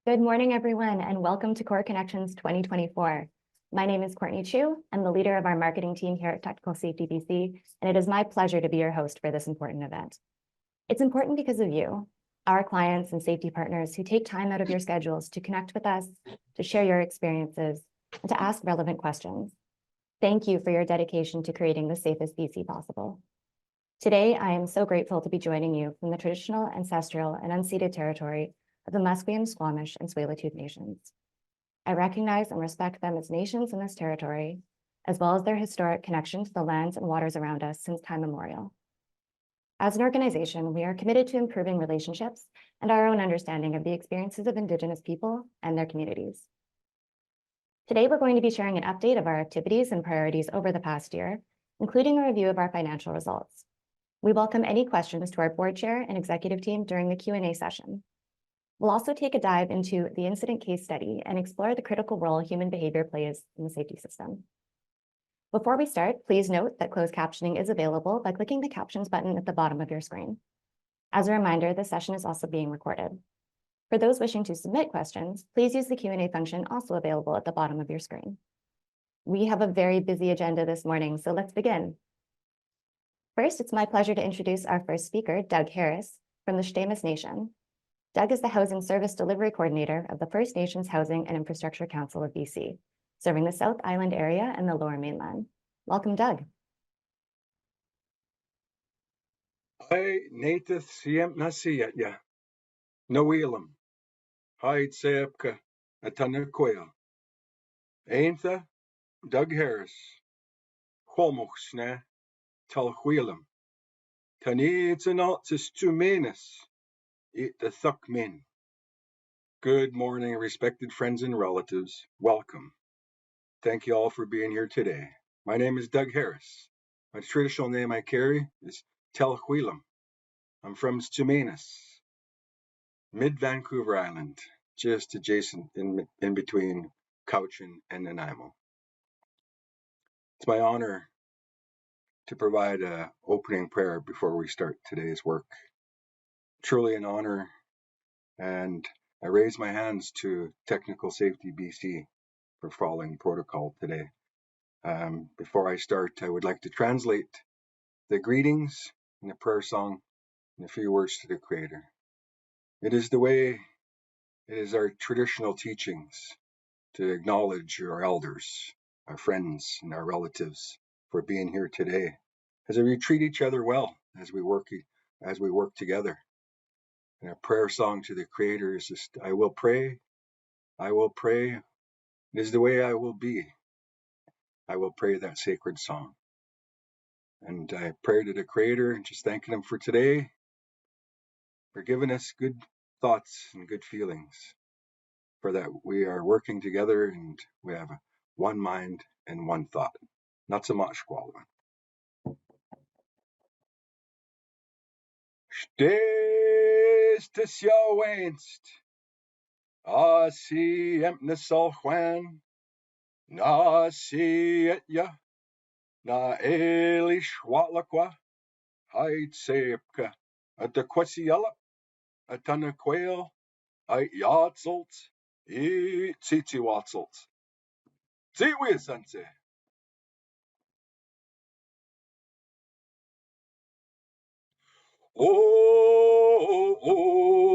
Good morning, everyone, and welcome to Core Connections 2024. My name is Courtney Chu. I'm the leader of our marketing team here at Technical Safety BC, and it is my pleasure to be your host for this important event. It's important because of you, our clients and safety partners who take time out of your schedules to connect with us, to share your experiences, and to ask relevant questions. Thank you for your dedication to creating the safest BC possible. Today, I am so grateful to be joining you from the traditional, ancestral, and unceded territory of the Musqueam, Squamish, and Tsleil-Waututh nations. I recognize and respect them as nations in this territory, as well as their historic connection to the lands and waters around us since time immemorial. As an organization, we are committed to improving relationships and our own understanding of the experiences of Indigenous people and their communities. Today, we're going to be sharing an update of our activities and priorities over the past year, including a review of our financial results. We welcome any questions to our board chair and executive team during the Q&A session. We'll also take a dive into the incident case study and explore the critical role human behavior plays in the safety system. Before we start, please note that closed captioning is available by clicking the captions button at the bottom of your screen. As a reminder, this session is also being recorded. For those wishing to submit questions, please use the Q&A function also available at the bottom of your screen. We have a very busy agenda this morning, so let's begin. First, it's my pleasure to introduce our first speaker, Doug Harris, from the Stz'uu'mis Nation. Doug is the Housing Service Delivery Coordinator of the First Nations Housing and Infrastructure Council of BC, serving the South Island area and the Lower Mainland. Welcome, Doug. Hi, Native Siem Nasiyatya. Noelam. Hi, Tsepka. Atanakoya. Aintha, Doug Harris. Holmochsne. Talhuilam. Tanits and Altis Tumenis. Eat the Thukmin. Good morning, respected friends and relatives. Welcome. Thank you all for being here today. My name is Doug Harris. My traditional name I carry is Talhuilam. I'm from Stz'uu'mis, mid-Vancouver Island, just adjacent in between Cowichan and Nanaimo. It's my honor to provide an opening prayer before we start today's work. Truly an honor, and I raise my hands to Technical Safety BC for following protocol today. Before I start, I would like to translate the greetings and the prayer song and a few words to the Creator. It is our traditional teachings to acknowledge our elders, our friends, and our relatives for being here today, as we treat each other well as we work together. And a prayer song to the Creator is just, I will pray, it is the way I will be. I will pray that sacred song. And I pray to the Creator and just thanking Him for today, for giving us good thoughts and good feelings, for that we are working together and we have one mind and one thought. Not so much, Squalman. Stes te sjouw wenst, si empnes al Juan, na si et ja, na eli schwatlaqua, heid seepke, at de kwasiella, at an quail, I yatzelt, titi watzelt. Ziwi sense. Oh, oh, oh,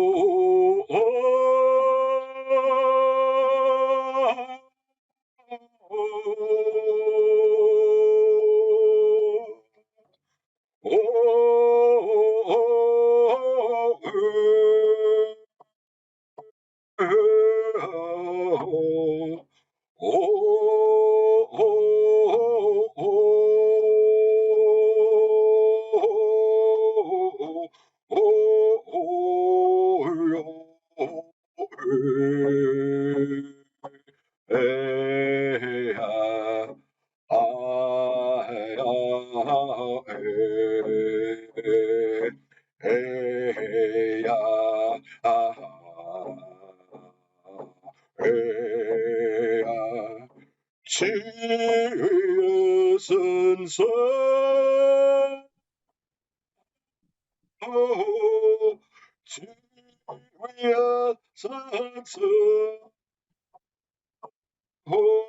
ho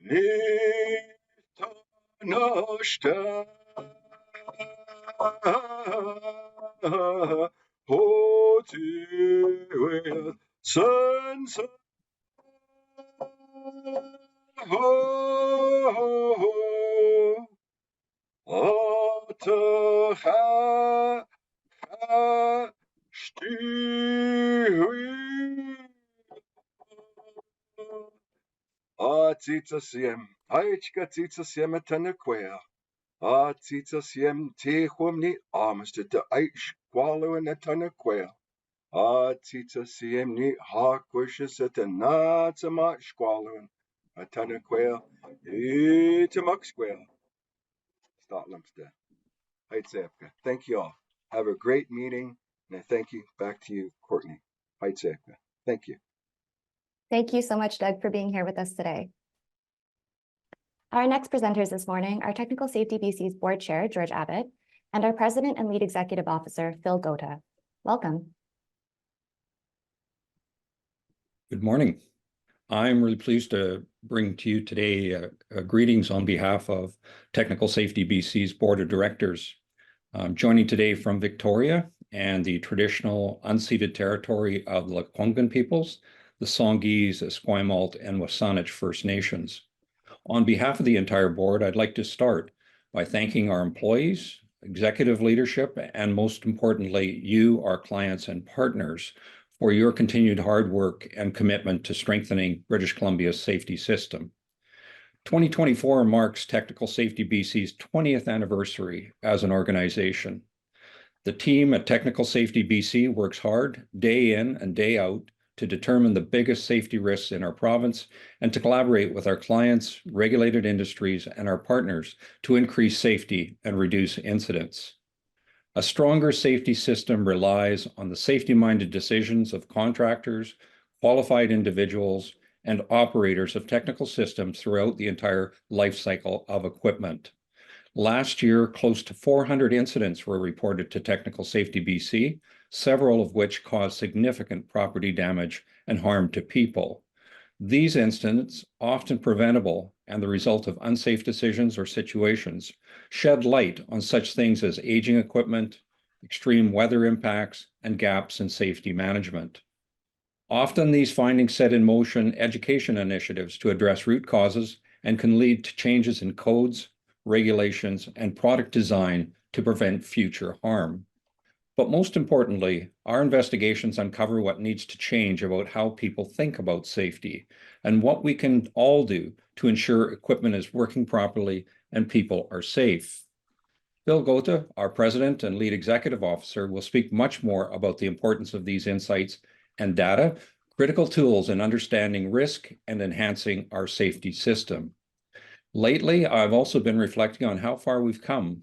nicht nashta hotu sons ho ha Atzitsasiem, Aichka Tsitsasiem Atanaquea, Atzitsasiem Tehumni, Amster de Aich Qualo and Atanaquea, Atzitsasiem ni Haquishis at a Natsamat Squalo and Atanaquea, Itamuxquea. Stotlamster. Heitzepka. Thank you all. Have a great meeting, and I thank you. Back to you, Courtney. Heitzepka. Thank you. Thank you so much, Doug, for being here with us today. Our next presenters this morning are Technical Safety BC's Board Chair, George Abbott, and our President and Lead Executive Officer, Phil Gota. Welcome. Good morning. I'm really pleased to bring to you today greetings on behalf of Technical Safety BC's Board of Directors. I'm joining today from Victoria and the traditional unceded territory of the Lekwungen peoples, the Songhees, Esquimalt, and Wasanich First Nations. On behalf of the entire board, I'd like to start by thanking our employees, executive leadership, and most importantly, you, our clients and partners, for your continued hard work and commitment to strengthening British Columbia's safety system. 2024 marks Technical Safety BC's 20th anniversary as an organization. The team at Technical Safety BC works hard, day in and day out, to determine the biggest safety risks in our province and to collaborate with our clients, regulated industries, and our partners to increase safety and reduce incidents. A stronger safety system relies on the safety-minded decisions of contractors, qualified individuals, and operators of technical systems throughout the entire life cycle of equipment. Last year, close to 400 incidents were reported to Technical Safety BC, several of which caused significant property damage and harm to people. These incidents, often preventable and the result of unsafe decisions or situations, shed light on such things as aging equipment, extreme weather impacts, and gaps in safety management. Often these findings set in motion education initiatives to address root causes and can lead to changes in codes, regulations, and product design to prevent future harm. But most importantly, our investigations uncover what needs to change about how people think about safety and what we can all do to ensure equipment is working properly and people are safe. Phil Gota, our President and Lead Executive Officer, will speak much more about the importance of these insights and data, critical tools in understanding risk and enhancing our safety system. Lately, I've also been reflecting on how far we've come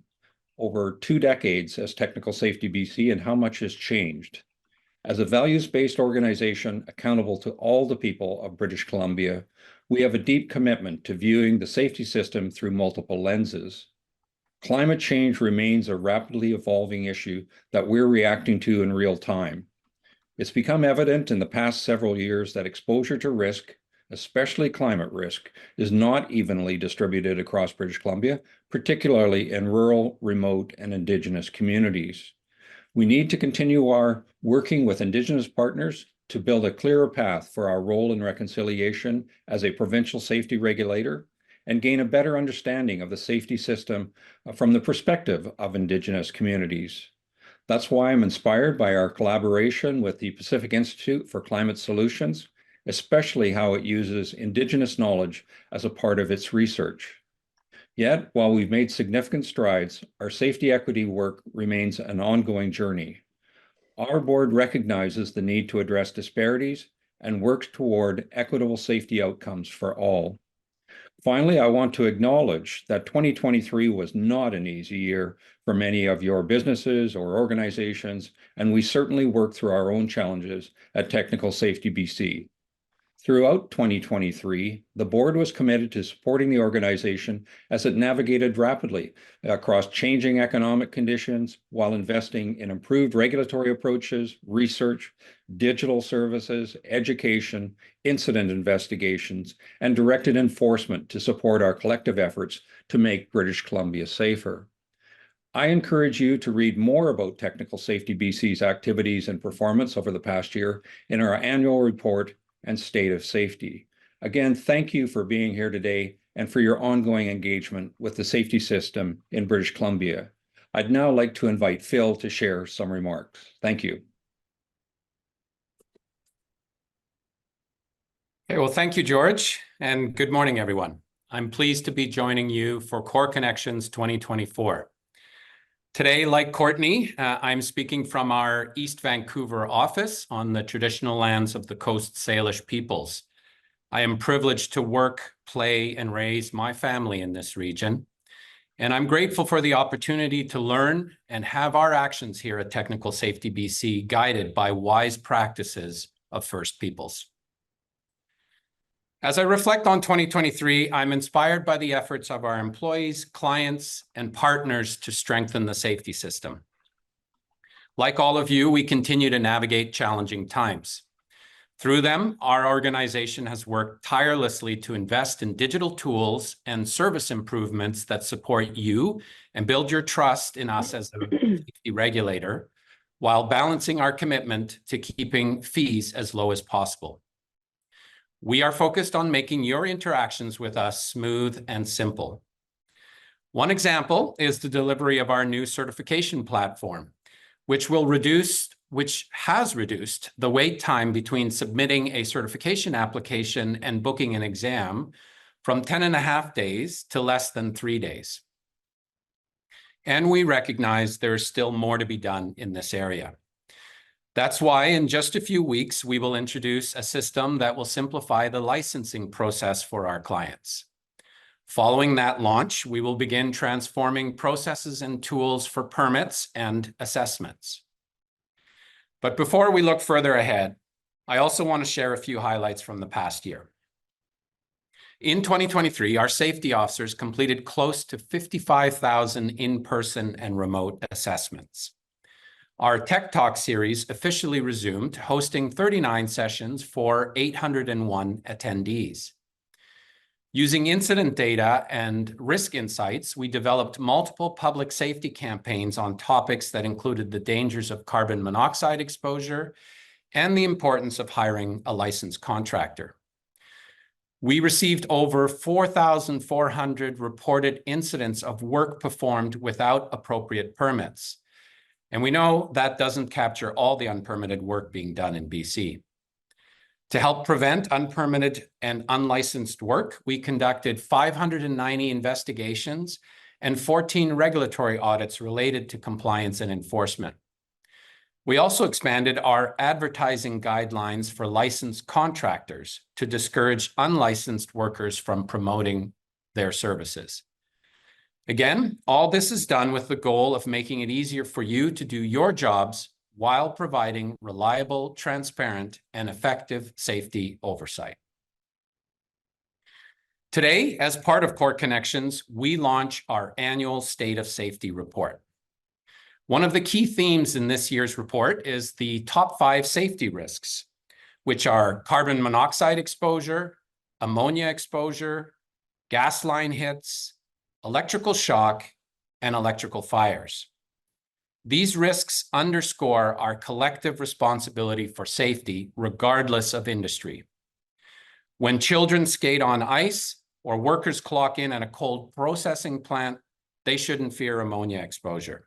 over 2 decades as Technical Safety BC and how much has changed. As a values-based organization accountable to all the people of British Columbia, we have a deep commitment to viewing the safety system through multiple lenses. Climate change remains a rapidly evolving issue that we're reacting to in real time. It's become evident in the past several years that exposure to risk, especially climate risk, is not evenly distributed across British Columbia, particularly in rural, remote, and Indigenous communities. We need to continue our working with Indigenous partners to build a clearer path for our role in reconciliation as a provincial safety regulator and gain a better understanding of the safety system from the perspective of Indigenous communities. That's why I'm inspired by our collaboration with the Pacific Institute for Climate Solutions, especially how it uses Indigenous knowledge as a part of its research. Yet, while we've made significant strides, our safety equity work remains an ongoing journey. Our board recognizes the need to address disparities and works toward equitable safety outcomes for all. Finally, I want to acknowledge that 2023 was not an easy year for many of your businesses or organizations, and we certainly worked through our own challenges at Technical Safety BC. Throughout 2023, the board was committed to supporting the organization as it navigated rapidly across changing economic conditions while investing in improved regulatory approaches, research, digital services, education, incident investigations, and directed enforcement to support our collective efforts to make British Columbia safer. I encourage you to read more about Technical Safety BC's activities and performance over the past year in our annual report and State of Safety. Again, thank you for being here today and for your ongoing engagement with the safety system in British Columbia. I'd now like to invite Phil to share some remarks. Thank you. Okay, well, thank you, George, and good morning, everyone. I'm pleased to be joining you for Core Connections 2024. Today, like Courtney, I'm speaking from our East Vancouver office on the traditional lands of the Coast Salish peoples. I am privileged to work, play, and raise my family in this region, and I'm grateful for the opportunity to learn and have our actions here at Technical Safety BC guided by wise practices of First Peoples. As I reflect on 2023, I'm inspired by the efforts of our employees, clients, and partners to strengthen the safety system. Like all of you, we continue to navigate challenging times. Through them, our organization has worked tirelessly to invest in digital tools and service improvements that support you and build your trust in us as a safety regulator, while balancing our commitment to keeping fees as low as possible. We are focused on making your interactions with us smooth and simple. One example is the delivery of our new certification platform, which has reduced the wait time between submitting a certification application and booking an exam from 10.5 days to less than 3 days. And we recognize there is still more to be done in this area. That's why in just a few weeks, we will introduce a system that will simplify the licensing process for our clients. Following that launch, we will begin transforming processes and tools for permits and assessments. But before we look further ahead, I also want to share a few highlights from the past year. In 2023, our safety officers completed close to 55,000 in-person and remote assessments. Our Tech Talk series officially resumed, hosting 39 sessions for 801 attendees. Using incident data and risk insights, we developed multiple public safety campaigns on topics that included the dangers of carbon monoxide exposure and the importance of hiring a licensed contractor. We received over 4,400 reported incidents of work performed without appropriate permits. And we know that doesn't capture all the unpermitted work being done in BC. To help prevent unpermitted and unlicensed work, we conducted 590 investigations and 14 regulatory audits related to compliance and enforcement. We also expanded our advertising guidelines for licensed contractors to discourage unlicensed workers from promoting their services. Again, all this is done with the goal of making it easier for you to do your jobs while providing reliable, transparent, and effective safety oversight. Today, as part of Core Connections, we launch our annual State of Safety report. One of the key themes in this year's report is the top 5 safety risks, which are carbon monoxide exposure, ammonia exposure, gas line hits, electrical shock, and electrical fires. These risks underscore our collective responsibility for safety, regardless of industry. When children skate on ice or workers clock in at a cold processing plant, they shouldn't fear ammonia exposure.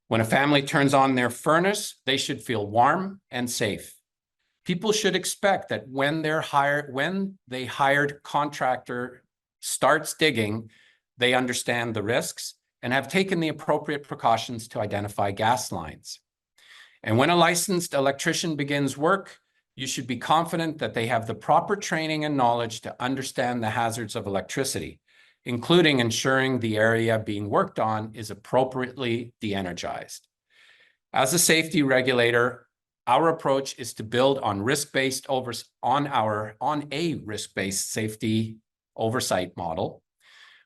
When a family turns on their furnace, they should feel warm and safe. People should expect that when the hired contractor starts digging, they understand the risks and have taken the appropriate precautions to identify gas lines. And when a licensed electrician begins work, you should be confident that they have the proper training and knowledge to understand the hazards of electricity, including ensuring the area being worked on is appropriately de-energized. As a safety regulator, Our approach is to build on a risk-based safety oversight model,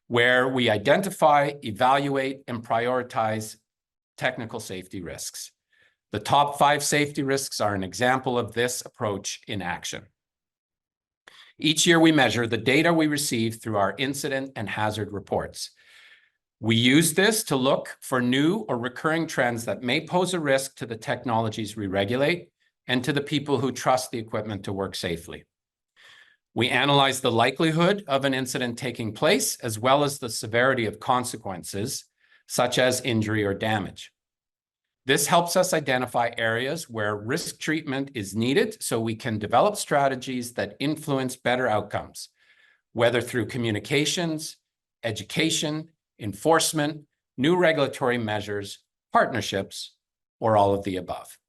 where we identify, evaluate, and prioritize technical safety risks. The top 5 safety risks are an example of this approach in action. Each year we measure the data we receive through our incident and hazard reports. We use this to look for new or recurring trends that may pose a risk to the technologies we regulate and to the people who trust the equipment to work safely. We analyze the likelihood of an incident taking place, as well as the severity of consequences, such as injury or damage. This helps us identify areas where risk treatment is needed so we can develop strategies that influence better outcomes, whether through communications, education, enforcement, new regulatory measures, partnerships, or all of the above.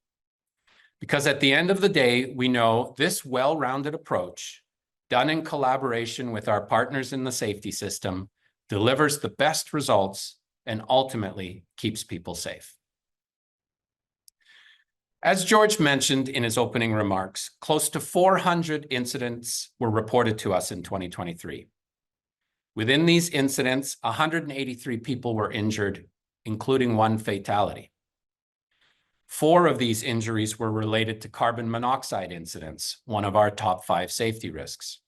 Because at the end of the day, we know this well-rounded approach, done in collaboration with our partners in the safety system, delivers the best results and ultimately keeps people safe. As George mentioned in his opening remarks, close to 400 incidents were reported to us in 2023. Within these incidents, 183 people were injured, including 1 fatality. 4 of these injuries were related to carbon monoxide incidents, one of our top 5 safety risks.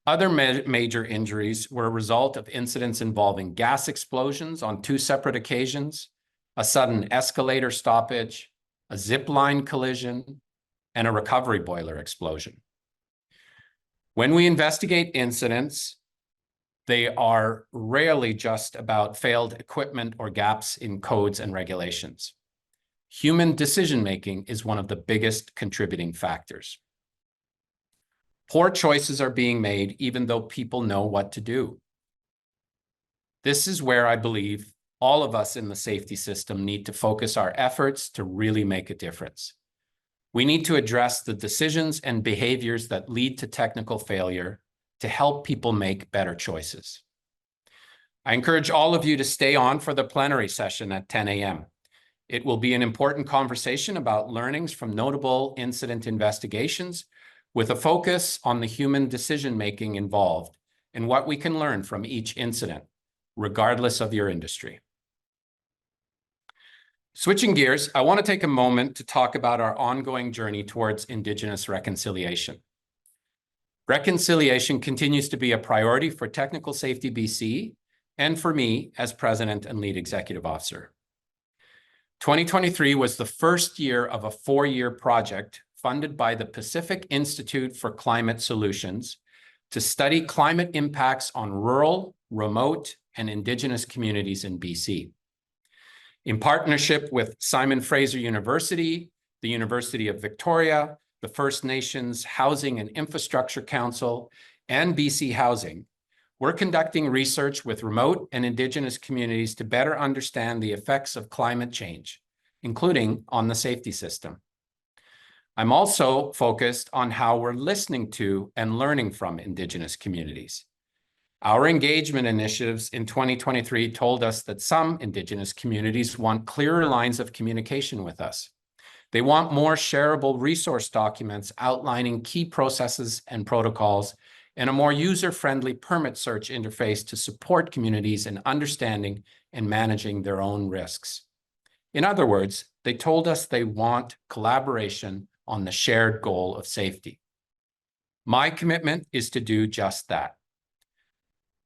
Other major injuries were a result of incidents involving gas explosions on 2 separate occasions, a sudden escalator stoppage, a zip line collision, and a recovery boiler explosion. When we investigate incidents, they are rarely just about failed equipment or gaps in codes and regulations. Human decision-making is one of the biggest contributing factors. Poor choices are being made even though people know what to do. This is where I believe all of us in the safety system need to focus our efforts to really make a difference. We need to address the decisions and behaviors that lead to technical failure to help people make better choices. I encourage all of you to stay on for the plenary session at 10 a.m. It will be an important conversation about learnings from notable incident investigations with a focus on the human decision-making involved and what we can learn from each incident, regardless of your industry. Switching gears, I want to take a moment to talk about our ongoing journey towards Indigenous reconciliation. Reconciliation continues to be a priority for Technical Safety BC and for me as President and Lead Executive Officer. 2023 was the first year of a 4-year project funded by the Pacific Institute for Climate Solutions to study climate impacts on rural, remote, and Indigenous communities in BC. In partnership with Simon Fraser University, the University of Victoria, the First Nations Housing and Infrastructure Council, and BC Housing, we're conducting research with remote and Indigenous communities to better understand the effects of climate change, including on the safety system. I'm also focused on how we're listening to and learning from Indigenous communities. Our engagement initiatives in 2023 told us that some Indigenous communities want clearer lines of communication with us. They want more shareable resource documents outlining key processes and protocols, and a more user-friendly permit search interface to support communities in understanding and managing their own risks. In other words, they told us they want collaboration on the shared goal of safety. My commitment is to do just that.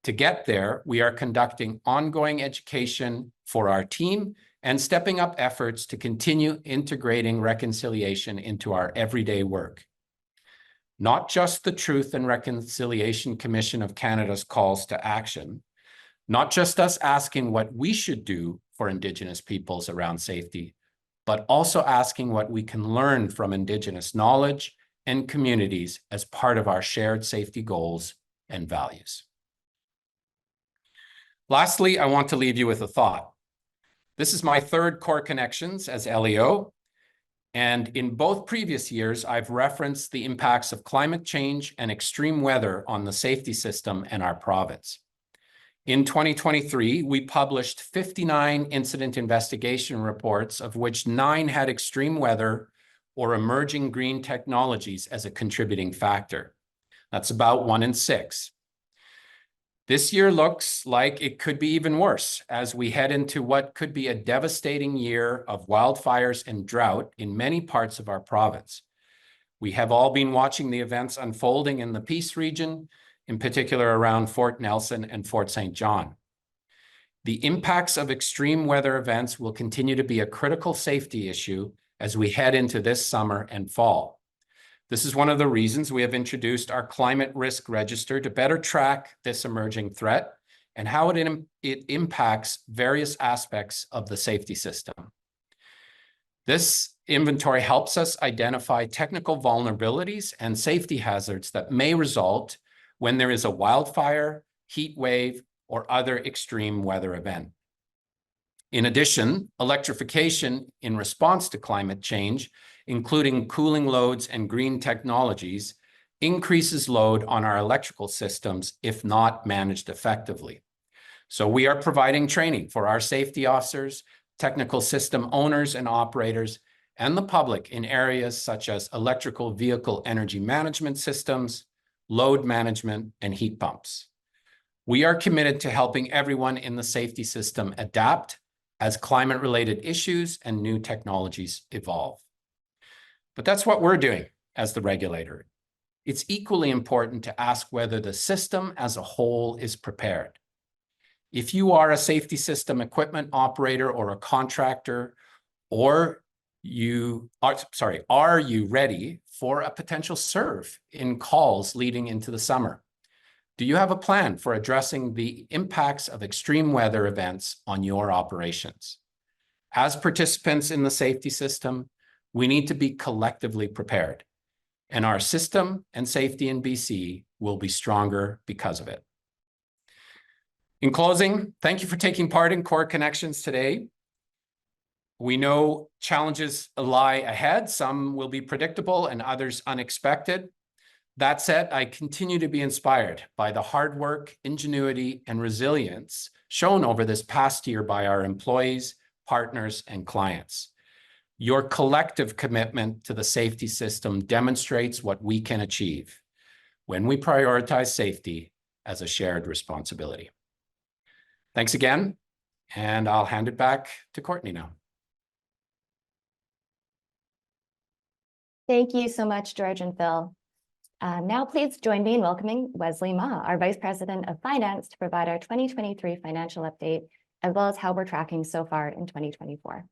To get there, we are conducting ongoing education for our team and stepping up efforts to continue integrating reconciliation into our everyday work. Not just the Truth and Reconciliation Commission of Canada's calls to action, not just us asking what we should do for Indigenous peoples around safety, but also asking what we can learn from Indigenous knowledge and communities as part of our shared safety goals and values. Lastly, I want to leave you with a thought. This is my 3rd Core Connections as LEO, and in both previous years, I've referenced the impacts of climate change and extreme weather on the safety system and our province. In 2023, we published 59 incident investigation reports, of which 9 had extreme weather or emerging green technologies as a contributing factor. That's about 1 in 6. This year looks like it could be even worse as we head into what could be a devastating year of wildfires and drought in many parts of our province. We have all been watching the events unfolding in the Peace region, in particular around Fort Nelson and Fort St. John. The impacts of extreme weather events will continue to be a critical safety issue as we head into this summer and fall. This is one of the reasons we have introduced our climate risk register to better track this emerging threat and how it impacts various aspects of the safety system. This inventory helps us identify technical vulnerabilities and safety hazards that may result when there is a wildfire, heat wave, or other extreme weather event. In addition, electrification in response to climate change, including cooling loads and green technologies, increases load on our electrical systems if not managed effectively. So we are providing training for our safety officers, technical system owners and operators, and the public in areas such as electrical vehicle energy management systems, load management, and heat pumps. We are committed to helping everyone in the safety system adapt as climate-related issues and new technologies evolve. But that's what we're doing as the regulator. It's equally important to ask whether the system as a whole is prepared. If you are a safety system equipment operator or a contractor, or are you ready for a potential surge in calls leading into the summer? Do you have a plan for addressing the impacts of extreme weather events on your operations? As participants in the safety system, we need to be collectively prepared, and our system and safety in BC will be stronger because of it. In closing, thank you for taking part in Core Connections today. We know challenges lie ahead. Some will be predictable and others unexpected. That said, I continue to be inspired by the hard work, ingenuity, and resilience shown over this past year by our employees, partners, and clients. Your collective commitment to the safety system demonstrates what we can achieve when we prioritize safety as a shared responsibility. Thanks again, and I'll hand it back to Courtney now. Thank you so much, George and Phil. Now please join me in welcoming Wesley Ma, our Vice President of Finance, to provide our 2023 financial update, as well as how we're tracking so far in 2024.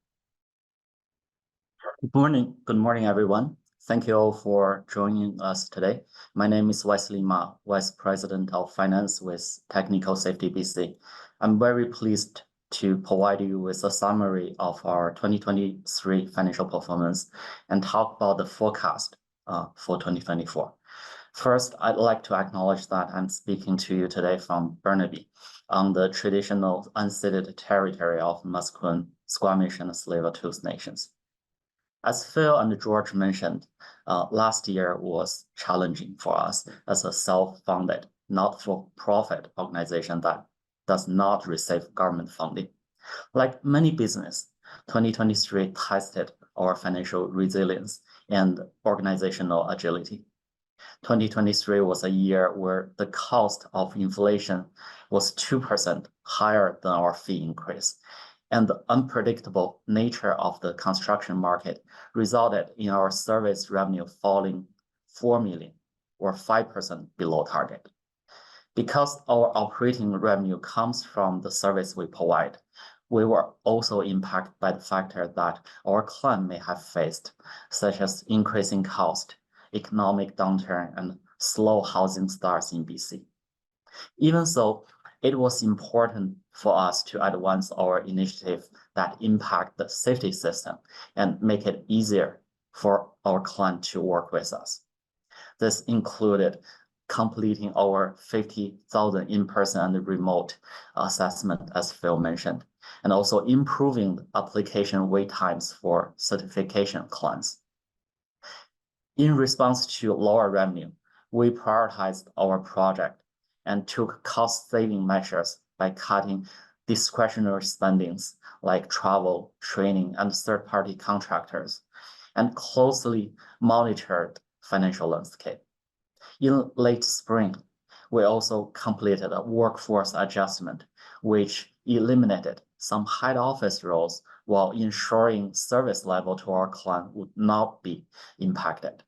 Good morning, everyone. Thank you all for joining us today. My name is Wesley Ma, Vice President of Finance with Technical Safety BC. I'm very pleased to provide you with a summary of our 2023 financial performance and talk about the forecast for 2024. First, I'd like to acknowledge that I'm speaking to you today from Burnaby on the traditional unceded territory of Musqueam, Squamish, and Tsleil-Waututh nations. As Phil and George mentioned, last year was challenging for us as a self-funded, not-for-profit organization that does not receive government funding. Like many businesses, 2023 tested our financial resilience and organizational agility. 2023 was a year where the cost of inflation was 2% higher than our fee increase, and the unpredictable nature of the construction market resulted in our service revenue falling 4 million, or 5% below target. Because our operating revenue comes from the service we provide, we were also impacted by the factor that our client may have faced, such as increasing cost, economic downturn, and slow housing starts in BC. Even so, it was important for us to advance our initiative that impact the safety system and make it easier for our client to work with us. This included completing our 50,000 in-person and remote assessment, as Phil mentioned, and also improving application wait times for certification clients. In response to lower revenue, we prioritized our project and took cost-saving measures by cutting discretionary spendings like travel, training, and third-party contractors, and closely monitored financial landscape. In late spring, we also completed a workforce adjustment, which eliminated some head office roles while ensuring service level to our client would not be impacted.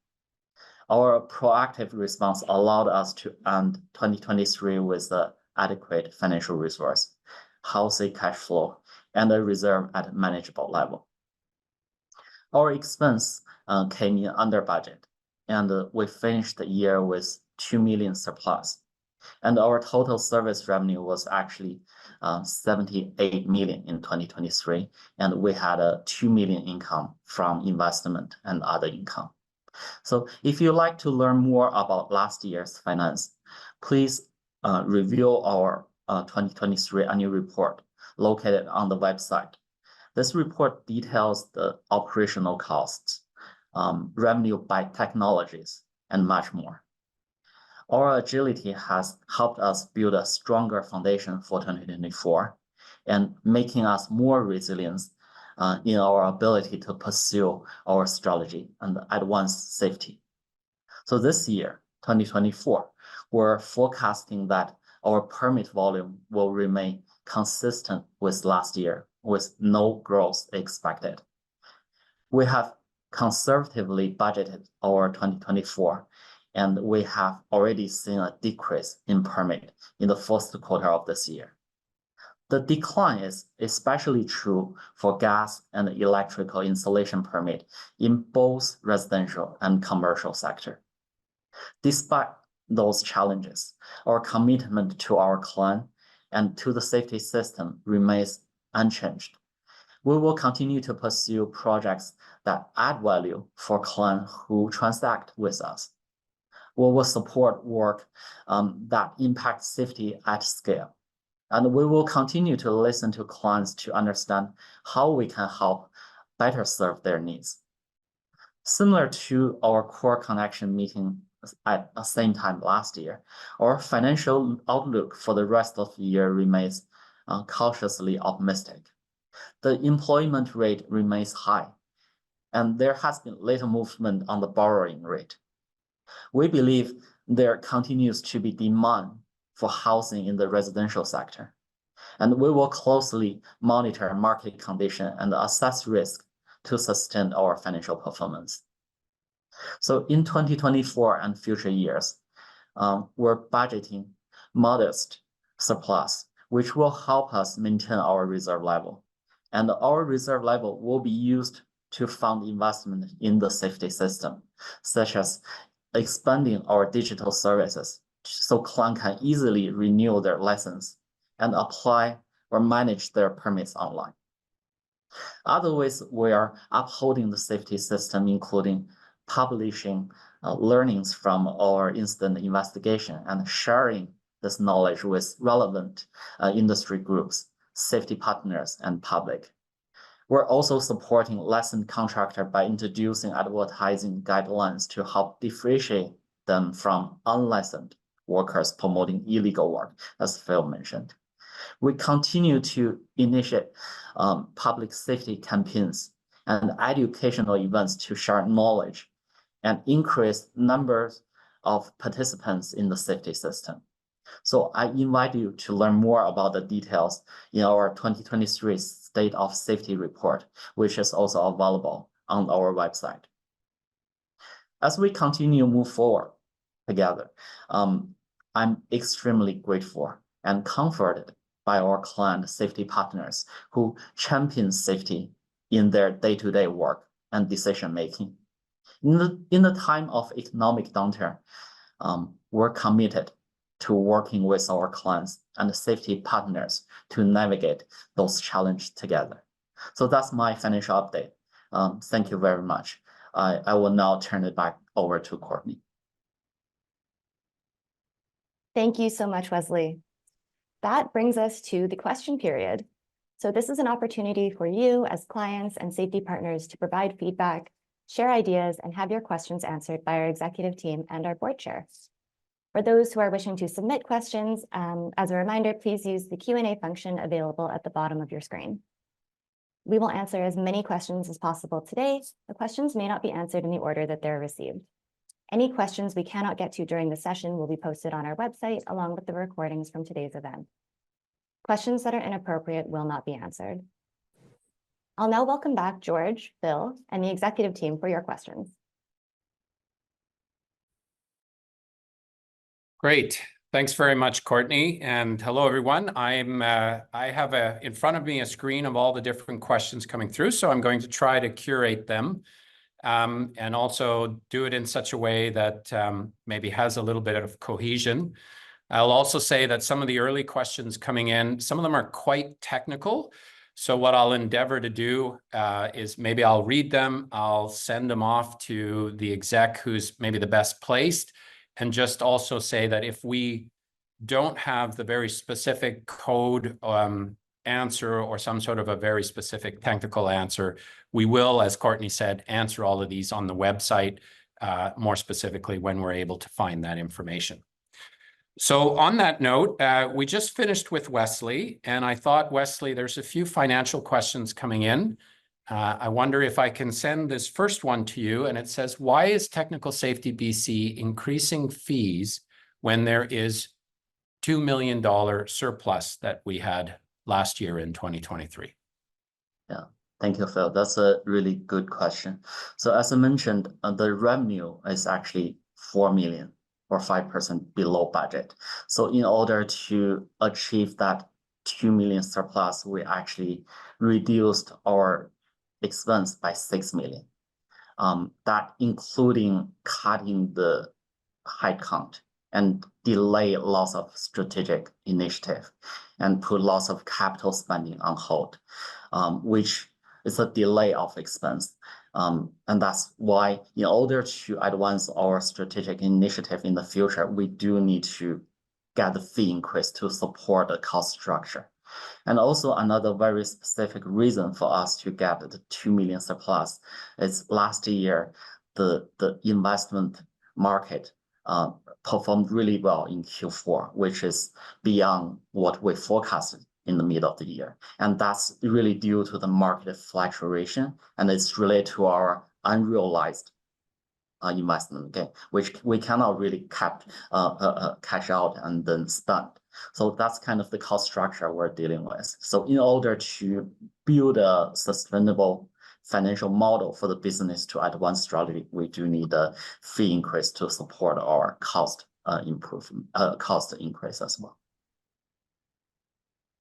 Our proactive response allowed us to end 2023 with an adequate financial resource, healthy cash flow, and a reserve at a manageable level. Our expense came in under budget, and we finished the year with 2 million surplus. And our total service revenue was actually 78 million in 2023, and we had a 2 million income from investment and other income. So if you'd like to learn more about last year's finance, please review our 2023 annual report located on the website. This report details the operational costs, revenue by technologies, and much more. Our agility has helped us build a stronger foundation for 2024 and making us more resilient in our ability to pursue our strategy and advance safety. So this year, 2024, we're forecasting that our permit volume will remain consistent with last year, with no growth expected. We have conservatively budgeted our 2024, and we have already seen a decrease in permit in the first quarter of this year. The decline is especially true for gas and electrical installation permit in both residential and commercial sector. Despite those challenges, our commitment to our client and to the safety system remains unchanged. We will continue to pursue projects that add value for clients who transact with us. We will support work that impacts safety at scale. And we will continue to listen to clients to understand how we can help better serve their needs. Similar to our core connection meeting at the same time last year, our financial outlook for the rest of the year remains cautiously optimistic. The employment rate remains high, and there has been little movement on the borrowing rate. We believe there continues to be demand for housing in the residential sector, and we will closely monitor market condition and assess risk to sustain our financial performance. So in 2024 and future years, we're budgeting modest surplus, which will help us maintain our reserve level. And our reserve level will be used to fund investment in the safety system, such as expanding our digital services so clients can easily renew their license and apply or manage their permits online. Other ways we are upholding the safety system, including publishing learnings from our incident investigation and sharing this knowledge with relevant industry groups, safety partners, and public. We're also supporting licensed contractors by introducing advertising guidelines to help differentiate them from unlicensed workers promoting illegal work, as Phil mentioned. We continue to initiate public safety campaigns and educational events to share knowledge and increase numbers of participants in the safety system. So I invite you to learn more about the details in our 2023 State of Safety Report, which is also available on our website. As we continue to move forward together, I'm extremely grateful and comforted by our client safety partners who champion safety in their day-to-day work and decision-making. In the time of economic downturn, we're committed to working with our clients and safety partners to navigate those challenges together. So that's my financial update. Thank you very much. I will now turn it back over to Courtney. Thank you so much, Wesley. That brings us to the question period. So this is an opportunity for you as clients and safety partners to provide feedback, share ideas, and have your questions answered by our executive team and our board chair. For those who are wishing to submit questions, as a reminder, please use the Q&A function available at the bottom of your screen. We will answer as many questions as possible today. The questions may not be answered in the order that they're received. Any questions we cannot get to during the session will be posted on our website along with the recordings from today's event. Questions that are inappropriate will not be answered. I'll now welcome back George, Phil, and the executive team for your questions. Great. Thanks very much, Courtney. And hello, everyone. I have in front of me a screen of all the different questions coming through. So I'm going to try to curate them and also do it in such a way that maybe has a little bit of cohesion. I'll also say that some of the early questions coming in, some of them are quite technical. So what I'll endeavor to do is maybe I'll read them, I'll send them off to the exec who's maybe the best placed, and just also say that if we don't have the very specific code answer or some sort of a very specific technical answer, we will, as Courtney said, answer all of these on the website more specifically when we're able to find that information. So on that note, we just finished with Wesley, and I thought, Wesley, there's a few financial questions coming in. I wonder if I can send this first one to you, and it says, why is Technical Safety BC increasing fees when there is $2 million surplus that we had last year in 2023? Yeah, thank you, Phil. That's a really good question. So as I mentioned, the revenue is actually 4 million or 5% below budget. So in order to achieve that 2 million surplus, we actually reduced our expense by 6 million. That including cutting the headcount and delay lots of strategic initiative and put lots of capital spending on hold, which is a delay of expense. And that's why in order to advance our strategic initiative in the future, we do need to get the fee increase to support the cost structure. And also another very specific reason for us to get the 2 million surplus is last year, the investment market performed really well in Q4, which is beyond what we forecasted in the middle of the year. And that's really due to the market fluctuation, and it's related to our unrealized investment gain, which we cannot really cash out and then spend. So that's kind of the cost structure we're dealing with. So in order to build a sustainable financial model for the business to advance strategy, we do need a fee increase to support our cost increase as well.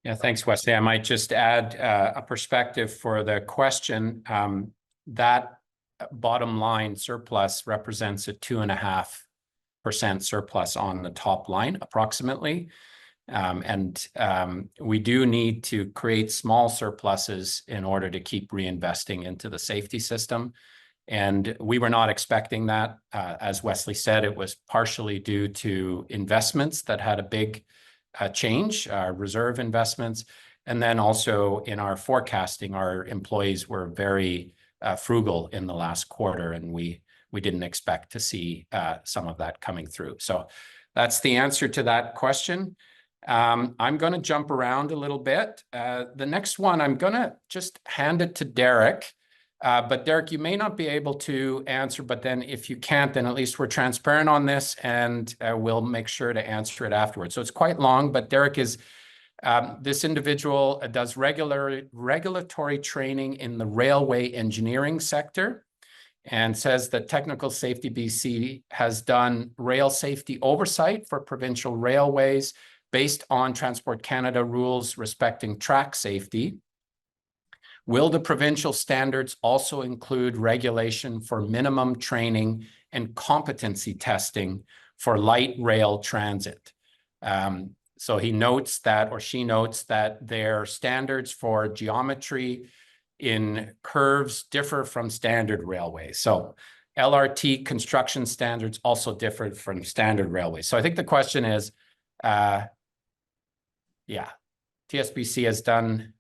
Yeah, thanks, Wesley. I might just add a perspective for the question. That bottom line surplus represents a 2.5% surplus on the top line, approximately. We do need to create small surpluses in order to keep reinvesting into the safety system. And we were not expecting that. As Wesley said, it was partially due to investments that had a big change, reserve investments. And then also in our forecasting, our employees were very frugal in the last quarter, and we didn't expect to see some of that coming through. So that's the answer to that question. I'm going to jump around a little bit. The next one, I'm going to just hand it to Derek. But Derek, you may not be able to answer, but then if you can't, then at least we're transparent on this, and we'll make sure to answer it afterwards. So it's quite long, but Derek is, this individual does regulatory training in the railway engineering sector, and says that Technical Safety BC has done rail safety oversight for provincial railways based on Transport Canada rules respecting track safety. Will the provincial standards also include regulation for minimum training and competency testing for light rail transit? So he notes that, or she notes that their standards for geometry in curves differ from standard railways. So LRT construction standards also differ from standard railways. So I think the question is, TSBC has done,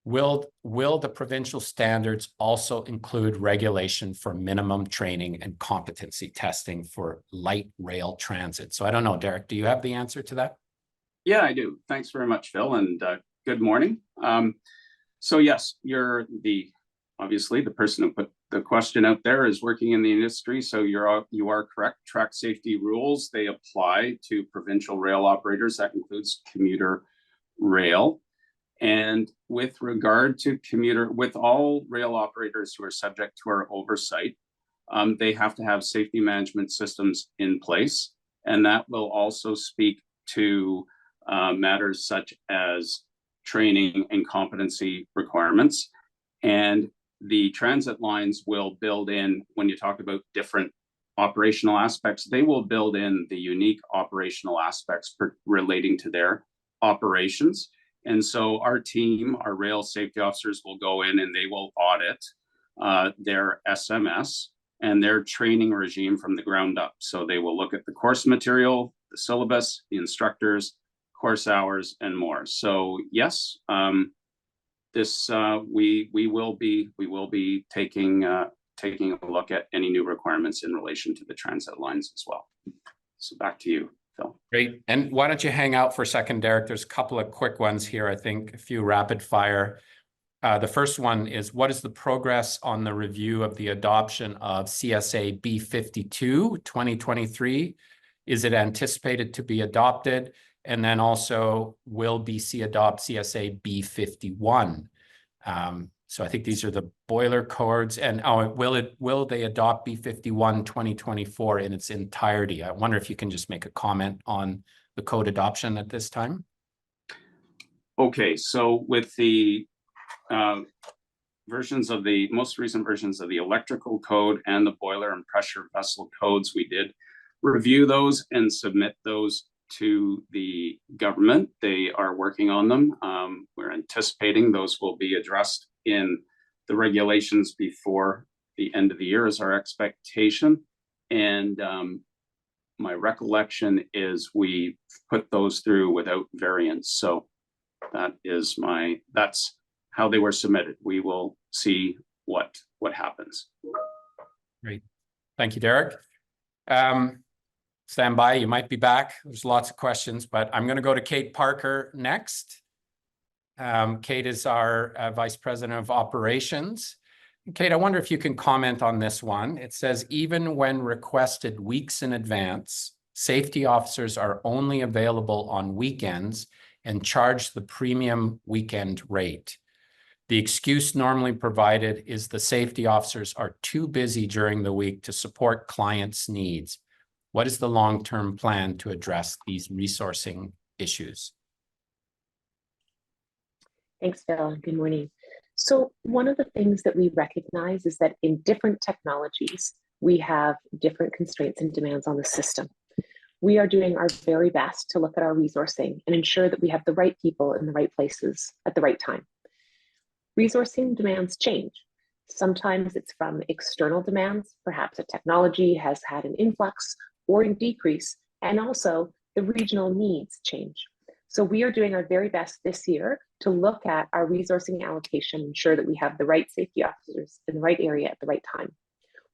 will the provincial standards also include regulation for minimum training and competency testing for light rail transit? So I don't know, Derek, do you have the answer to that? Yeah, I do. Thanks very much, Phil, and good morning. So yes, obviously the person who put the question out there is working in the industry. So you are correct. Track safety rules, they apply to provincial rail operators. That includes commuter rail. And with regard to with all rail operators who are subject to our oversight, they have to have safety management systems in place. And that will also speak to matters such as training and competency requirements. And the transit lines will build in, when you talk about different operational aspects, they will build in the unique operational aspects relating to their operations. And so our team, our rail safety officers, will go in and they will audit their SMS and their training regime from the ground up. So they will look at the course material, the syllabus, the instructors, course hours, and more. So yes, we will be taking a look at any new requirements in relation to the transit lines as well. So back to you, Phil. Great. And why don't you hang out for a second, Derek? There's a couple of quick ones here. I think a few rapid fire. The first one is, what is the progress on the review of the adoption of CSA B52 2023? Is it anticipated to be adopted? And then also, will BC adopt CSA B51? So I think these are the boiler codes. And will they adopt B51 2024 in its entirety? I wonder if you can just make a comment on the code adoption at this time. Okay, so with the most recent versions of the electrical code and the boiler and pressure vessel codes, we did review those and submit those to the government. They are working on them. We're anticipating those will be addressed in the regulations before the end of the year is our expectation. And my recollection is we put those through without variance. So that's how they were submitted. We will see what happens. Great. Thank you, Derek. Stand by, you might be back. There's lots of questions, but I'm going to go to Kate Parker next. Kate is our Vice President of Operations. Kate, I wonder if you can comment on this one. It says, even when requested weeks in advance, safety officers are only available on weekends and charge the premium weekend rate. The excuse normally provided is the safety officers are too busy during the week to support clients' needs. What is the long-term plan to address these resourcing issues? Thanks, Phil. Good morning. So one of the things that we recognize is that in different technologies, we have different constraints and demands on the system. We are doing our very best to look at our resourcing and ensure that we have the right people in the right places at the right time. Resourcing demands change. Sometimes it's from external demands. Perhaps a technology has had an influx or a decrease, and also the regional needs change. So we are doing our very best this year to look at our resourcing allocation, ensure that we have the right safety officers in the right area at the right time.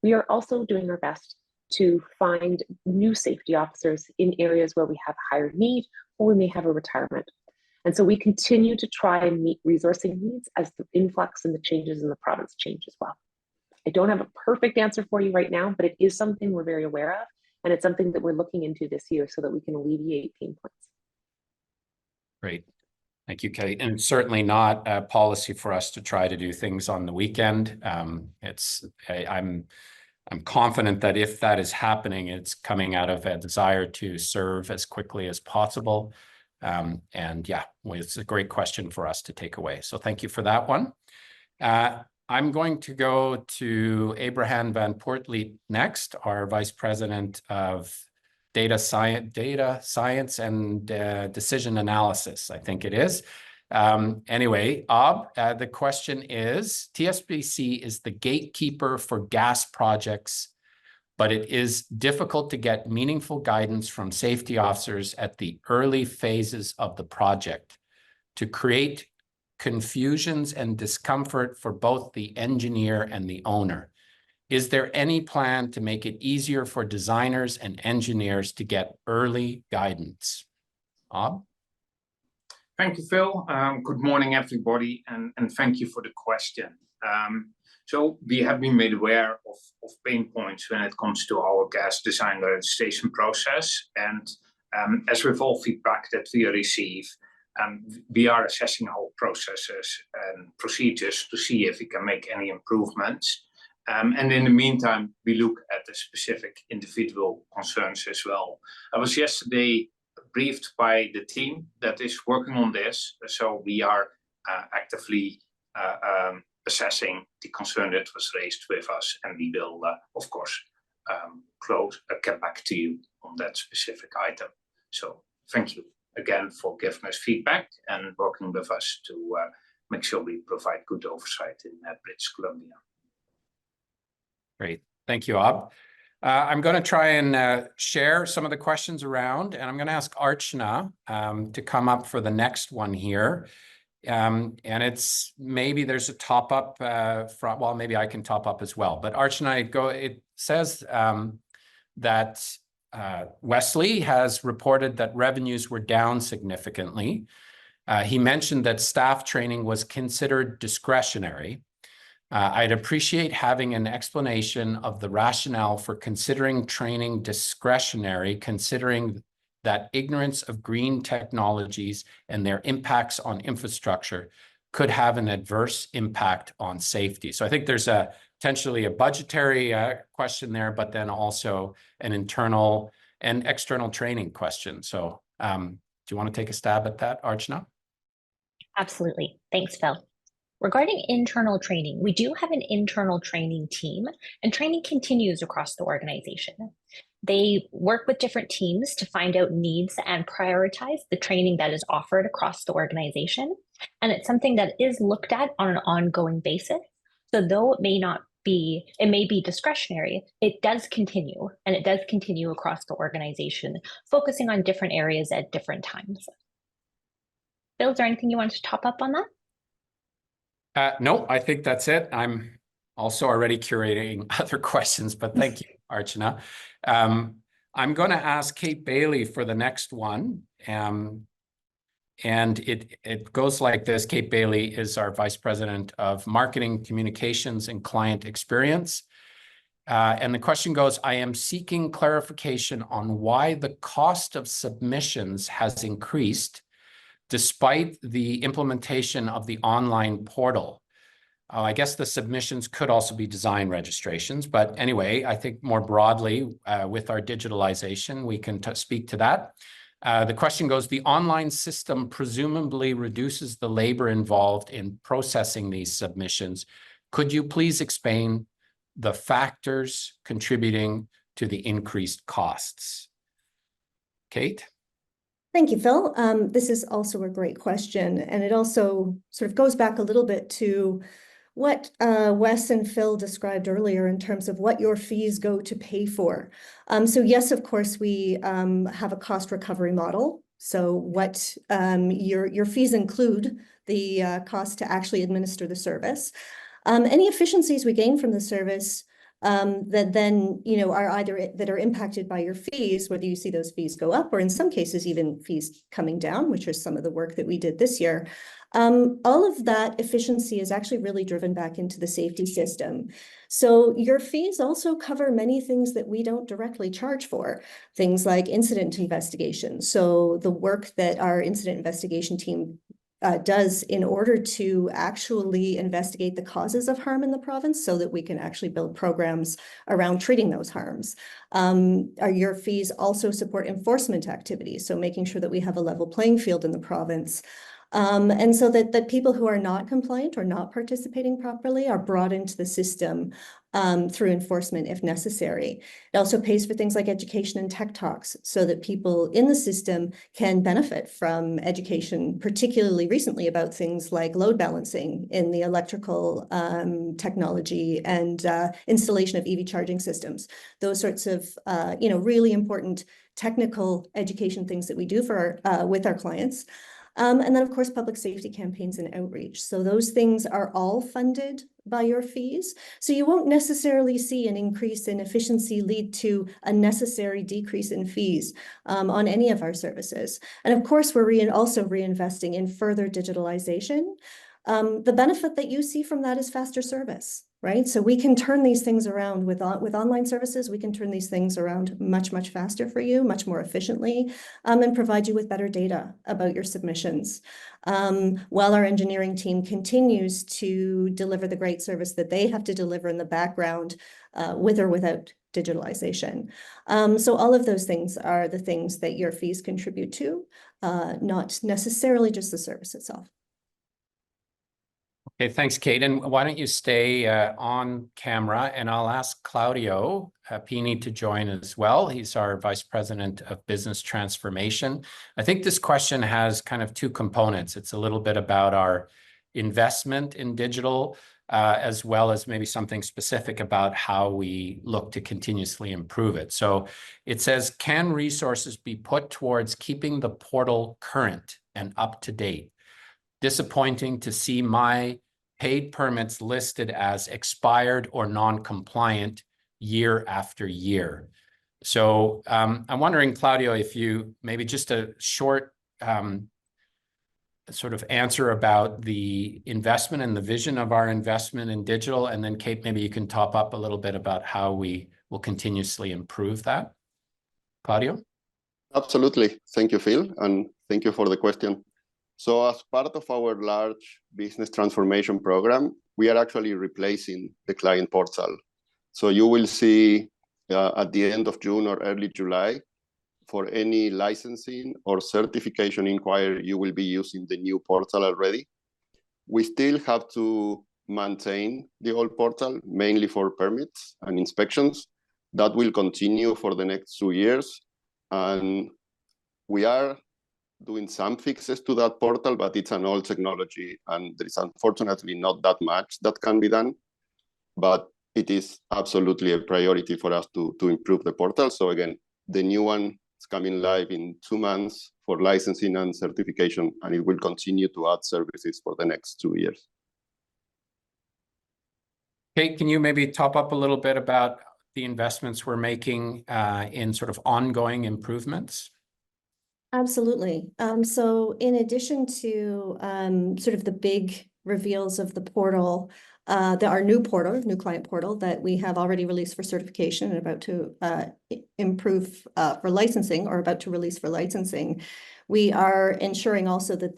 We are also doing our best to find new safety officers in areas where we have higher need or we may have a retirement. And so we continue to try and meet resourcing needs as the influx and the changes in the province change as well. I don't have a perfect answer for you right now, but it is something we're very aware of. And it's something that we're looking into this year so that we can alleviate pain points. Great. Thank you, Kate. And certainly not a policy for us to try to do things on the weekend. I'm confident that if that is happening, it's coming out of a desire to serve as quickly as possible. And yeah, it's a great question for us to take away. So thank you for that one. I'm going to go to Abraham Van Poortvliet next, our Vice President of Data Science and Decision Analysis, I think it is. Anyway, Ab, the question is, TSBC is the gatekeeper for gas projects, but it is difficult to get meaningful guidance from safety officers at the early phases of the project to create confusions and discomfort for both the engineer and the owner. Is there any plan to make it easier for designers and engineers to get early guidance? Ab? Thank you, Phil. Good morning, everybody, and thank you for the question. So we have been made aware of pain points when it comes to our gas design registration process. And as with all feedback that we receive, we are assessing our processes and procedures to see if we can make any improvements. And in the meantime, we look at the specific individual concerns as well. I was yesterday briefed by the team that is working on this. So we are actively assessing the concern that was raised with us, and we will, of course, get back to you on that specific item. So thank you again for giving us feedback and working with us to make sure we provide good oversight in British Columbia. Great. Thank you, Ab. I'm going to try and share some of the questions around, and I'm going to ask Archana to come up for the next one here. And it's maybe there's a top up from, well, maybe I can top up as well. But Archana, it says that Wesley has reported that revenues were down significantly. He mentioned that staff training was considered discretionary. I'd appreciate having an explanation of the rationale for considering training discretionary, considering that ignorance of green technologies and their impacts on infrastructure could have an adverse impact on safety. So I think there's potentially a budgetary question there, but then also an internal and external training question. So do you want to take a stab at that, Archana? Absolutely. Thanks, Phil. Regarding internal training, we do have an internal training team, and training continues across the organization. They work with different teams to find out needs and prioritize the training that is offered across the organization. And it's something that is looked at on an ongoing basis. So though it may be discretionary, it does continue, and it does continue across the organization, focusing on different areas at different times. Phil, is there anything you want to top up on that? No, I think that's it. I'm also already curating other questions, but thank you, Archana. I'm going to ask Kate Bailey for the next one. And it goes like this. Kate Bailey is our Vice President of Marketing, Communications, and Client Experience. And the question goes, I am seeking clarification on why the cost of submissions has increased despite the implementation of the online portal. I guess the submissions could also be design registrations, but anyway, I think more broadly with our digitalization, we can speak to that. The question goes, the online system presumably reduces the labor involved in processing these submissions. Could you please explain the factors contributing to the increased costs? Kate? Thank you, Phil. This is also a great question, and it also sort of goes back a little bit to what Wes and Phil described earlier in terms of what your fees go to pay for. So yes, of course, we have a cost recovery model. So what your fees include the cost to actually administer the service. Any efficiencies we gain from the service that then, are either that are impacted by your fees, whether you see those fees go up, or in some cases, even fees coming down, which is some of the work that we did this year. All of that efficiency is actually really driven back into the safety system. So your fees also cover many things that we don't directly charge for, things like incident investigation. So the work that our incident investigation team does in order to actually investigate the causes of harm in the province so that we can actually build programs around treating those harms. Your fees also support enforcement activities, so making sure that we have a level playing field in the province. And so that people who are not compliant or not participating properly are brought into the system through enforcement if necessary. It also pays for things like education and tech talks so that people in the system can benefit from education, particularly recently about things like load balancing in the electrical technology and installation of EV charging systems. Those sorts of, really important technical education things that we do for with our clients. And then, of course, public safety campaigns and outreach. So those things are all funded by your fees. So you won't necessarily see an increase in efficiency lead to a necessary decrease in fees on any of our services. And of course, we're also reinvesting in further digitalization. The benefit that you see from that is faster service, right? So we can turn these things around with online services. We can turn these things around much, much faster for you, much more efficiently, and provide you with better data about your submissions. While our engineering team continues to deliver the great service that they have to deliver in the background, with or without digitalization. So all of those things are the things that your fees contribute to, not necessarily just the service itself. Okay, thanks, Kate. And why don't you stay on camera, and I'll ask Claudio Pini to join as well. He's our Vice President of Business Transformation. I think this question has kind of two components. It's a little bit about our investment in digital, as well as maybe something specific about how we look to continuously improve it. So it says, can resources be put towards keeping the portal current and up to date? Disappointing to see my paid permits listed as expired or non-compliant year after year. So I'm wondering, Claudio, if you maybe just a short sort of answer about the investment and the vision of our investment in digital, and then Kate, maybe you can top up a little bit about how we will continuously improve that. Claudio? Absolutely. Thank you, Phil, and thank you for the question. So as part of our large business transformation program, we are actually replacing the client portal. So you will see at the end of June or early July, for any licensing or certification inquiry, you will be using the new portal already. We still have to maintain the old portal, mainly for permits and inspections. That will continue for the next 2 years. And we are doing some fixes to that portal, but it's an old technology, and there is unfortunately not that much that can be done. But it is absolutely a priority for us to improve the portal. So again, the new one is coming live in 2 months for licensing and certification, and it will continue to add services for the next 2 years. Kate, can you maybe top up a little bit about the investments we're making in sort of ongoing improvements? Absolutely. So in addition to sort of the big reveals of the portal, our new client portal that we have already released for certification and about to improve for licensing, or about to release for licensing, we are ensuring also that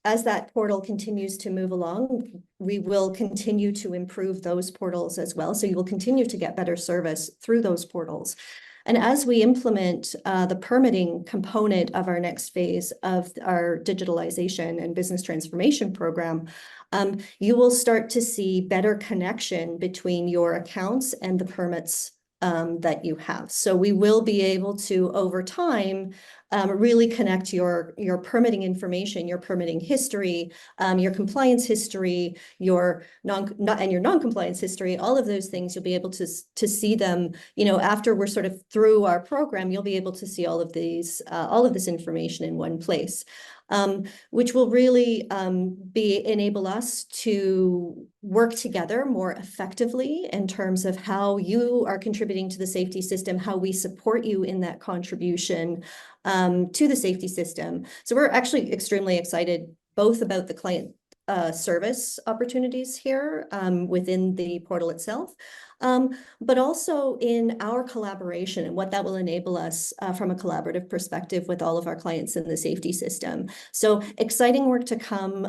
as that portal continues to move along, we will continue to improve those portals as well. So you will continue to get better service through those portals. And as we implement the permitting component of our next phase of our digitalization and business transformation program, you will start to see better connection between your accounts and the permits that you have. So we will be able to, over time, really connect your permitting information, your permitting history, your compliance history, your non-compliance history, all of those things. You'll be able to see them, after we're sort of through our program, you'll be able to see all of this information in one place. Which will really enable us to work together more effectively in terms of how you are contributing to the safety system, how we support you in that contribution to the safety system. So we're actually extremely excited both about the client service opportunities here within the portal itself, but also in our collaboration and what that will enable us from a collaborative perspective with all of our clients in the safety system. So exciting work to come.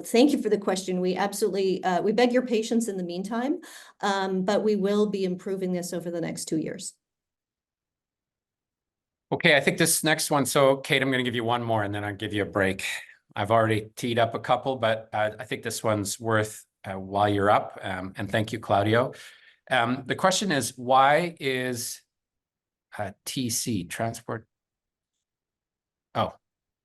Thank you for the question. We absolutely, we beg your patience in the meantime, but we will be improving this over the next 2 years. Okay, I think this next one. So Kate, I'm going to give you one more and then I'll give you a break. I've already teed up a couple, but I think this one's worth while you're up. And thank you, Claudio. The question is, why is TC, transport? Oh,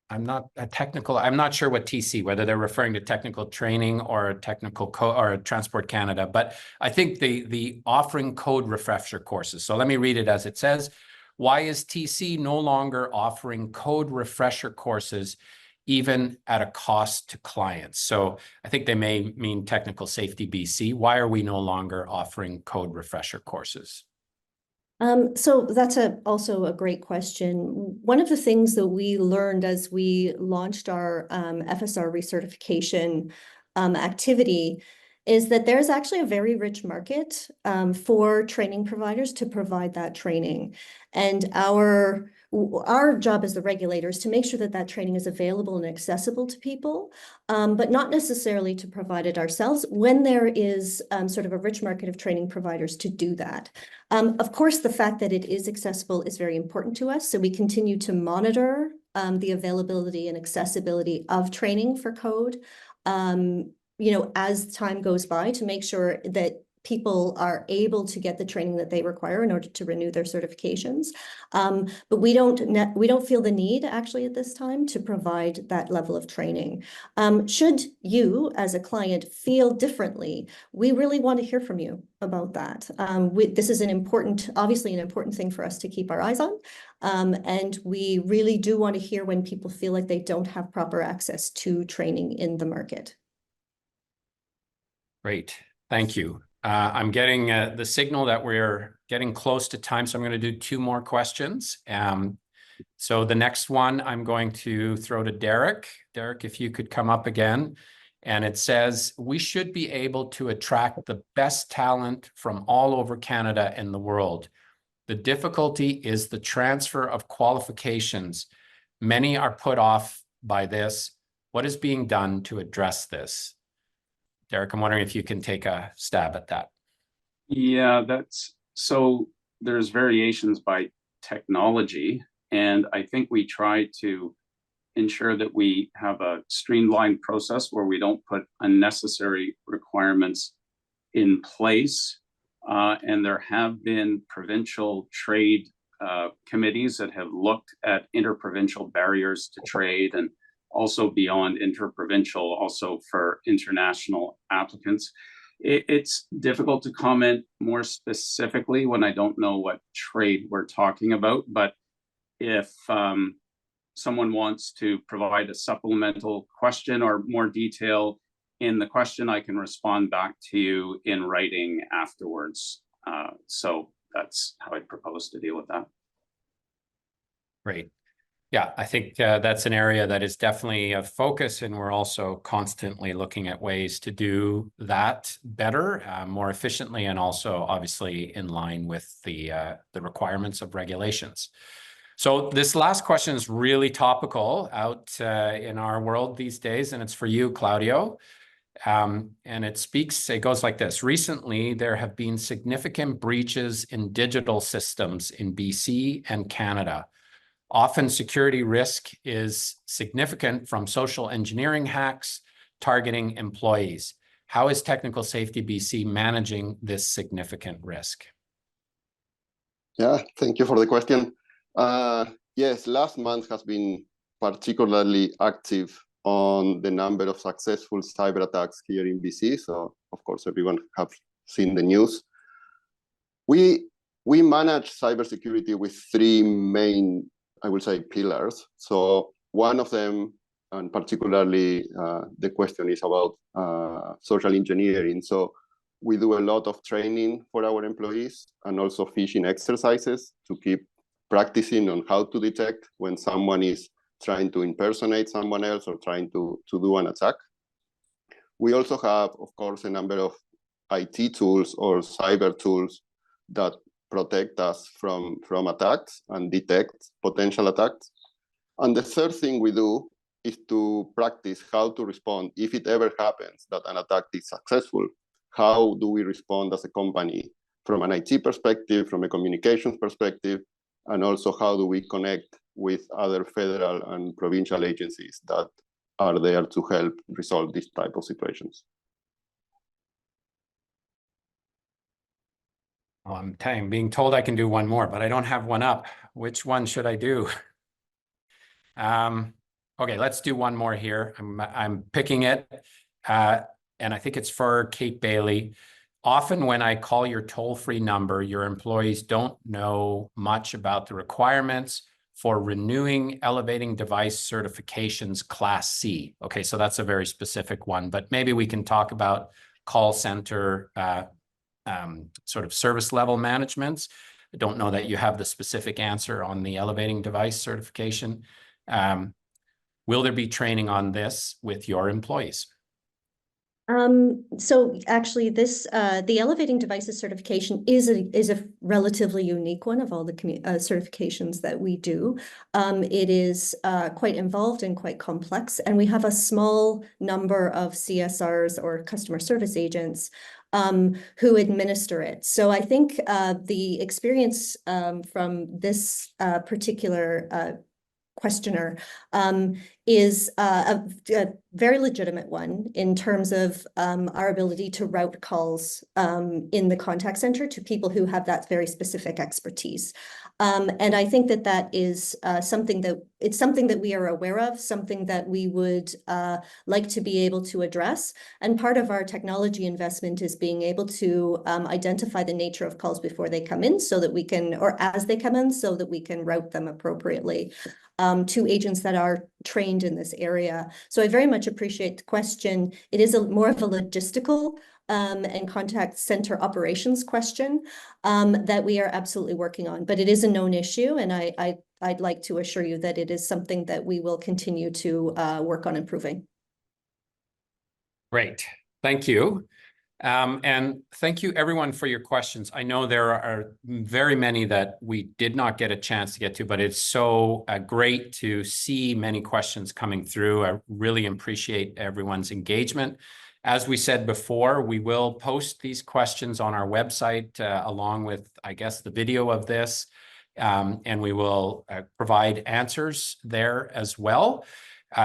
I'm not sure what TC, whether they're referring to technical training or technical or Transport Canada, but I think the offering code refresher courses. So let me read it as it says. Why is TC no longer offering code refresher courses even at a cost to clients. So I think they may mean Technical Safety BC. Why are we no longer offering code refresher courses? So that's also a great question. One of the things that we learned as we launched our FSR recertification activity is that there's actually a very rich market for training providers to provide that training. And our job as the regulators to make sure that that training is available and accessible to people, but not necessarily to provide it ourselves when there is sort of a rich market of training providers to do that. Of course, the fact that it is accessible is very important to us. So we continue to monitor the availability and accessibility of training for code, as time goes by, to make sure that people are able to get the training that they require in order to renew their certifications. But we don't feel the need actually at this time to provide that level of training. Should you as a client feel differently, we really want to hear from you about that. This is obviously an important thing for us to keep our eyes on. And we really do want to hear when people feel like they don't have proper access to training in the market. Great, thank you. I'm getting the signal that we're getting close to time, so I'm going to do 2 more questions. So the next one I'm going to throw to Derek. Derek, if you could come up again. And it says, we should be able to attract the best talent from all over Canada and the world. The difficulty is the transfer of qualifications. Many are put off by this. What is being done to address this? Derek, I'm wondering if you can take a stab at that. Yeah, so there's variations by technology, and I think we try to ensure that we have a streamlined process where we don't put unnecessary requirements in place. And there have been provincial trade committees that have looked at interprovincial barriers to trade, and also beyond interprovincial, also for international applicants. It's difficult to comment more specifically when I don't know what trade we're talking about, but if someone wants to provide a supplemental question or more detail in the question, I can respond back to you in writing afterwards. So that's how I propose to deal with that. Great. Yeah, I think that's an area that is definitely a focus, and we're also constantly looking at ways to do that better, more efficiently, and also obviously in line with the requirements of regulations. So this last question is really topical out in our world these days, and it's for you, Claudio. And it goes like this. Recently, there have been significant breaches in digital systems in BC and Canada. Often security risk is significant from social engineering hacks targeting employees. How is Technical Safety BC managing this significant risk? Yeah, thank you for the question. Yes, last month has been particularly active on the number of successful cyber attacks here in BC. So, of course, everyone have seen the news. We manage cybersecurity with 3 main, I will say, pillars. So one of them, and particularly the question is about social engineering. So we do a lot of training for our employees and also phishing exercises to keep practicing on how to detect when someone is trying to impersonate someone else or trying to do an attack. We also have, of course, a number of IT tools or cyber tools that protect us from attacks and detect potential attacks. And the third thing we do is to practice how to respond if it ever happens that an attack is successful. How do we respond as a company from an IT perspective, from a communications perspective, and also how do we connect with other federal and provincial agencies that are there to help resolve this type of situations. Well, I'm being told I can do one more, but I don't have one up. Which one should I do? Okay, let's do one more here. I'm picking it, and I think it's for Kate Bailey. Often when I call your toll-free number, your employees don't know much about the requirements for renewing elevating device certifications Class C. Okay, so that's a very specific one, but maybe we can talk about call center sort of service level managements. I don't know that you have the specific answer on the elevating device certification. Will there be training on this with your employees? So actually this, the elevating devices certification is a relatively unique one of all the certifications that we do. It is quite involved and quite complex, and we have a small number of CSRs or customer service agents who administer it. So I think the experience from this particular questioner is a very legitimate one in terms of our ability to route calls in the contact center to people who have that very specific expertise. And I think that that is something that we are aware of, something that we would like to be able to address. And part of our technology investment is being able to identify the nature of calls before they come in so that we can, or as they come in, so that we can route them appropriately to agents that are trained in this area. So I very much appreciate the question. It is more of a logistical and contact center operations question that we are absolutely working on, but it is a known issue, and I'd like to assure you that it is something that we will continue to work on improving. Great, thank you. And thank you everyone for your questions. I know there are very many that we did not get a chance to get to, but it's so great to see many questions coming through. I really appreciate everyone's engagement. As we said before, we will post these questions on our website along with, I guess, the video of this, and we will provide answers there as well.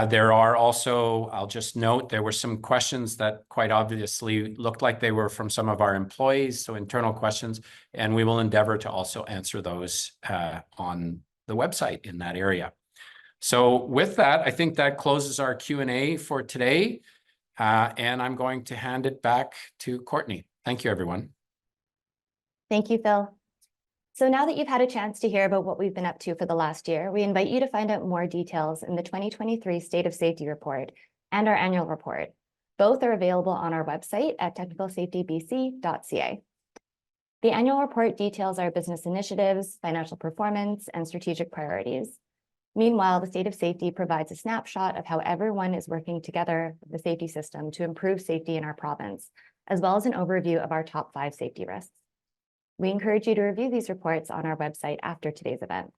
There are also, I'll just note, there were some questions that quite obviously looked like they were from some of our employees, so internal questions, and we will endeavor to also answer those on the website in that area. So with that, I think that closes our Q&A for today, and I'm going to hand it back to Courtney. Thank you, everyone. Thank you, Phil. So now that you've had a chance to hear about what we've been up to for the last year, we invite you to find out more details in the 2023 State of Safety Report and our annual report. Both are available on our website at technicalsafetybc.ca. The annual report details our business initiatives, financial performance, and strategic priorities. Meanwhile, the State of Safety provides a snapshot of how everyone is working together with the safety system to improve safety in our province, as well as an overview of our top 5 safety risks. We encourage you to review these reports on our website after today's event.